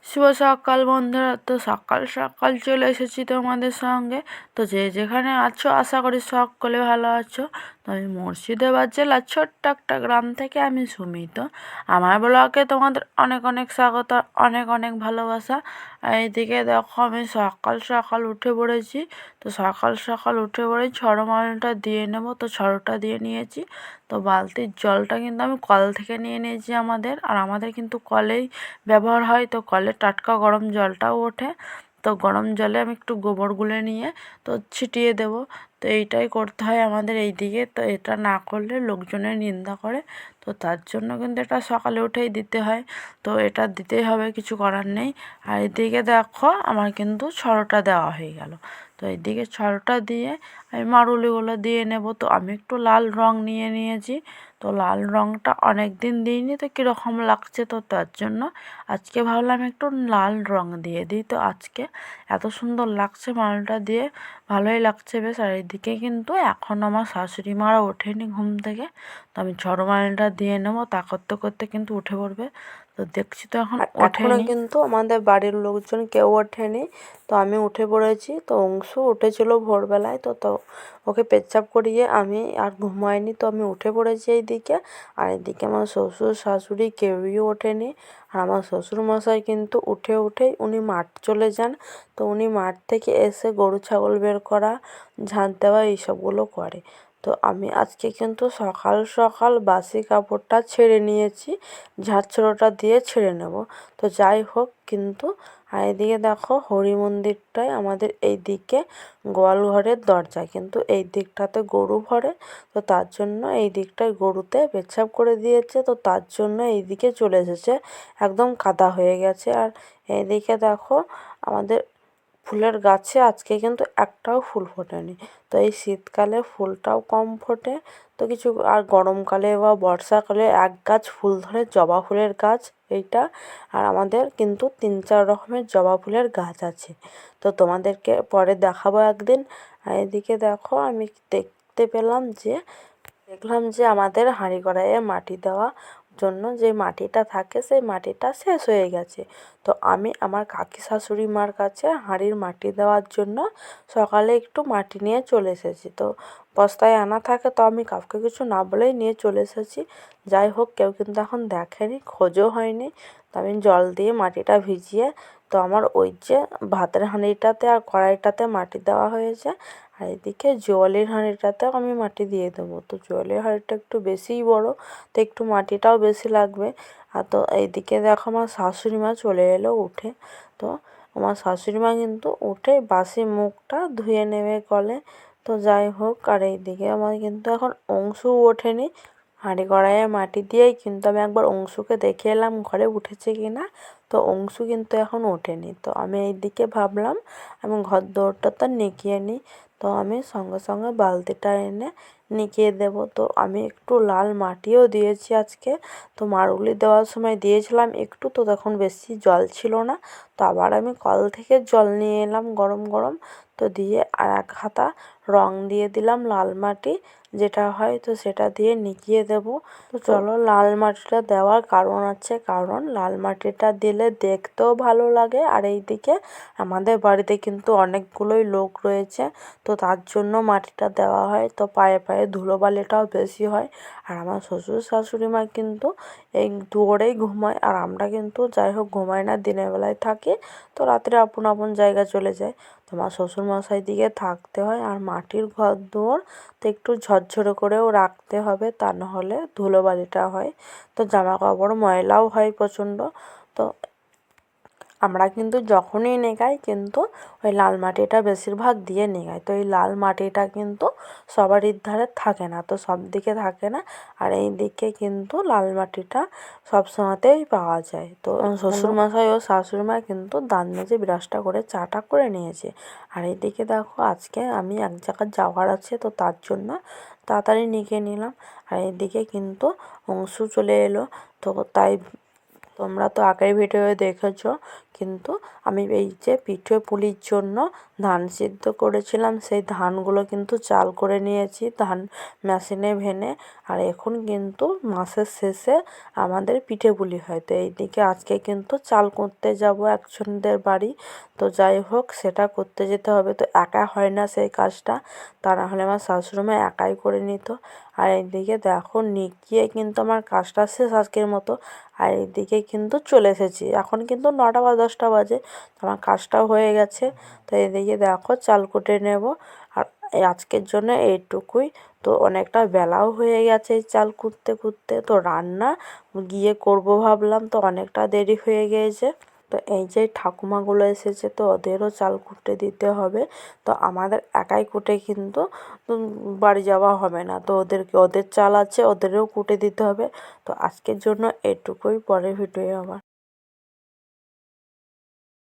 শুভ সকাল বন্ধুরা। তো সকাল সকাল চলে এসেছি তোমাদের সঙ্গে। তো যে যেখানে আছো আশা করি সকলে ভালো আছো। তো আমি মুর্শিদাবাদ জেলার ছোট্ট একটা গ্রাম থেকে আমি সুমিত। আমার ব্লগে তোমাদের অনেক অনেক স্বাগত, অনেক অনেক ভালোবাসা। আর এইদিকে দেখো আমি সকাল সকাল উঠে পড়েছি। তো সকাল সকাল উঠে পড়ে ছড়মালটা দিয়ে নেবো। তো ছড়টা দিয়ে নিয়েছি। তো বালতির জলটা কিন্তু আমি কল থেকে নিয়ে নিয়েছি আমাদের, আর আমাদের কিন্তু কলেই ব্যবহার হয়। তো কলে টাটকা গরম জলটাও ওঠে। তো গরম জলে আমি একটু গোবর গুলে নিয়ে তো ছিটিয়ে দেব। তো এইটাই করতে হয় আমাদের এই দিকে। তো এটা না করলে লোকজনের নিন্দা করে। তো তার জন্য কিন্তু এটা সকালে উঠেই দিতে হয়। তো এটা দিতেই হবে, কিছু করার নেই। আর এদিকে দেখো আমার কিন্তু ছড়টা দেওয়া হয়ে গেল। তো এইদিকে ছড়টা দিয়ে আমি মারুলিগুলো দিয়ে নেব। তো আমি একটু লাল রং নিয়ে নিয়েছি। তো লাল রংটা অনেক দিন দিইনি, তো কীরকম লাগছে, তো তার জন্য আজকে ভাবলাম একটু লাল রং দিয়ে দিই। তো আজকে এত সুন্দর লাগছে মালটা দিয়ে, ভালোই লাগছে বেশ। আর এদিকে কিন্তু এখন আমার শাশুড়ি মারা ওঠেনি ঘুম থেকে। তো আমি ঝড়মালটা দিয়ে নেবো, তা করতে করতে কিন্তু উঠে পড়বে। তো দেখছি তো এখন আর এখনো ওঠেনি। কিন্তু আমাদের বাড়ির লোকজন কেউ ওঠেনি। তো আমি উঠে পড়েছি। তো অংশু উঠেছিল ভোরবেলায়। তো ওকে পেচ্ছাপ করিয়ে আমি আর ঘুমাইনি। তো আমি উঠে পড়েছি এইদিকে। আর এদিকে আমার শ্বশুর শাশুড়ি কেউই ওঠেনি। আর আমার শ্বশুরমশাই কিন্তু উঠেই উনি মাঠ চলে যান। তো উনি মাঠ থেকে এসে গরু ছাগল বের করা, ঝাঁট দেওয়া এইসবগুলো করে। তো আমি আজকে কিন্তু সকাল সকাল বাসি কাপড়টা ছেড়ে নিয়েছি, ঝাড়ছড়োটা দিয়ে ছেড়ে নেব। তো যাই হোক, কিন্তু আর এদিকে দেখো হরি মন্দিরটায় আমাদের এই দিকে গোয়ালঘরের দরজা, কিন্তু এই দিকটাতে গরু ভরে। তো তার জন্য এই দিকটায় গরুতে পেচ্ছাপ করে দিয়েছে। তো তার জন্য এই দিকে চলে এসেছে, একদম কাদা হয়ে গেছে। আর এইদিকে দেখো আমাদের ফুলের গাছে আজকে কিন্তু একটাও ফুল ফোটেনি। তো এই শীতকালে ফুলটাও কম ফোটে। তো কিছু আর গরমকালে বা বর্ষাকালে এক গাছ ফুল ধরে, জবা ফুলের গাছ এইটা। আর আমাদের কিন্তু 3-4 রকমের জবা ফুলের গাছ আছে। তো তোমাদেরকে পরে দেখাবো একদিন। আর এদিকে দেখো আমি দেখলাম যে আমাদের হাঁড়ি কড়াইয়ে মাটি দেওয়া জন্য যে মাটিটা থাকে, সেই মাটিটা শেষ হয়ে গেছে। তো আমি আমার কাকি শাশুড়ি মার কাছে হাঁড়ির মাটি দেওয়ার জন্য সকালে একটু মাটি নিয়ে চলে এসেছি। তো বস্তায় আনা থাকে, তো আমি কাউকে কিছু না বলেই নিয়ে চলে এসেছি। যাই হোক, কেউ কিন্তু এখন দেখেনি, খোঁজও হয়নি। তো আমি জল দিয়ে মাটিটা ভিজিয়ে, তো আমার ওই যে ভাতের হাঁড়িটাতে আর কড়াইটাতে মাটি দেওয়া হয়েছে। আর এদিকে জলের হাঁড়িটাতেও আমি মাটি দিয়ে দেবো। তো জলের হাঁড়িটা একটু বেশিই বড়, তো একটু মাটিটাও বেশি লাগবে। আর তো এইদিকে দেখো আমার শাশুড়ি মা চলে এলো উঠে। তো আমার শাশুড়ি মা কিন্তু উঠে বাসি মুখটা ধুয়ে নেবে কলে। তো যাই হোক, আর এইদিকে আমার কিন্তু এখন অংশু ওঠেনি। হাঁড়ি কড়াইয়ে মাটি দিয়েই কিন্তু আমি একবার অংশুকে দেখে এলাম ঘরে উঠেছে কি না। তো অংশু কিন্তু এখন ওঠেনি। তো আমি এইদিকে ভাবলাম আমি ঘর দৌড়টা তো নিকিয়ে নিই। তো আমি সঙ্গে সঙ্গে বালতিটা এনে নিকিয়ে দেবো। তো আমি একটু লাল মাটিও দিয়েছি আজকে। তো মারুলি দেওয়ার সময় দিয়েছিলাম একটু, তো তখন বেশি জল ছিল না। তো আবার আমি কল থেকে জল নিয়ে এলাম গরম গরম। তো দিয়ে আর এক হাতা রং দিয়ে দিলাম লাল মাটি যেটা হয়, তো সেটা দিয়ে নিকিয়ে দেবো। তো চলো, লাল মাটিটা দেওয়ার কারণ আছে, কারণ লাল মাটিটা দিলে দেখতেও ভালো লাগে। আর এইদিকে আমাদের বাড়িতে কিন্তু অনেকগুলোই লোক রয়েছে, তো তার জন্য মাটিটা দেওয়া হয়। তো পায়ে পায়ে ধুলোবালিটাও বেশি হয়। আর আমার শ্বশুর শাশুড়ি মা কিন্তু এই দুয়ারেই ঘুমায়, আর আমরা কিন্তু যাই হোক ঘুমাই না, দিনের বেলায় থাকি। তো রাত্রে আপন আপন জায়গা চলে যায়। তো আমার শ্বশুরমশাই দিকে থাকতে হয়। আর মাটির ঘর দুয়ার তো একটু ঝরঝরে করেও রাখতে হবে, তা নাহলে ধুলোবালিটা হয়। তো জামা কাপড় ময়লাও হয় প্রচণ্ড। তো আমরা কিন্তু যখনই নেগাই কিন্তু ওই লাল মাটিটা বেশিরভাগ দিয়ে নেগাই। তো এই লাল মাটিটা কিন্তু সবারই ধারে থাকে না, তো সব দিকে থাকে না। আর এই দিকে কিন্তু লাল মাটিটা সব সময়তেই পাওয়া যায়। তো শ্বশুরমশাই ও শাশুড়ি মা কিন্তু দাঁত মেজে ব্রাশটা করে চাটা করে নিয়েছে। আর এইদিকে দেখো আজকে আমি এক জায়গায় যাওয়ার আছে, তো তার জন্য তাড়াতাড়ি নিয়ে নিলাম। আর এদিকে কিন্তু অংশু চলে এলো। তো তাই তোমরা তো আগের ভিডিওয়ে দেখেছো, কিন্তু আমি এই যে পিঠে পুলির জন্য ধান সিদ্ধ করেছিলাম সেই ধানগুলো কিন্তু চাল করে নিয়েছি ধান মেশিনে ভেনে। আর এখন কিন্তু মাসের শেষে আমাদের পিঠে পুলি হয়। তো এইদিকে আজকে কিন্তু চাল কুটতে যাব একজনদের বাড়ি। তো যাই হোক সেটা করতে যেতে হবে, তো একা হয় না সেই কাজটা, তা না হলে আমার শাশুড়িমা একাই করে নিত। আর এইদিকে দেখো গিয়ে কিন্তু আমার কাজটা শেষ আজকের মতো। আর এইদিকে কিন্তু চলে এসেছি, এখন কিন্তু 9টা বা 10টা বাজে, আমার কাজটাও হয়ে গেছে। তো এদিকে দেখো চাল কুটে নেব। আর আজকের জন্য এইটুকুই। তো অনেকটা বেলাও হয়ে গেছে এই চাল কুটতে কুটতে, তো রান্না গিয়ে করব ভাবলাম, তো অনেকটা দেরি হয়ে গিয়েছে। তো এই যে ঠাকুমাগুলো এসেছে, তো ওদেরও চাল কুটতে দিতে হবে। তো আমাদের একাই কুটে কিন্তু বাড়ি যাওয়া হবে না, তো ওদের চাল আছে, ওদেরও কুটে দিতে হবে। তো আজকের জন্য এটুকুই, পরে ভিডিও আবার।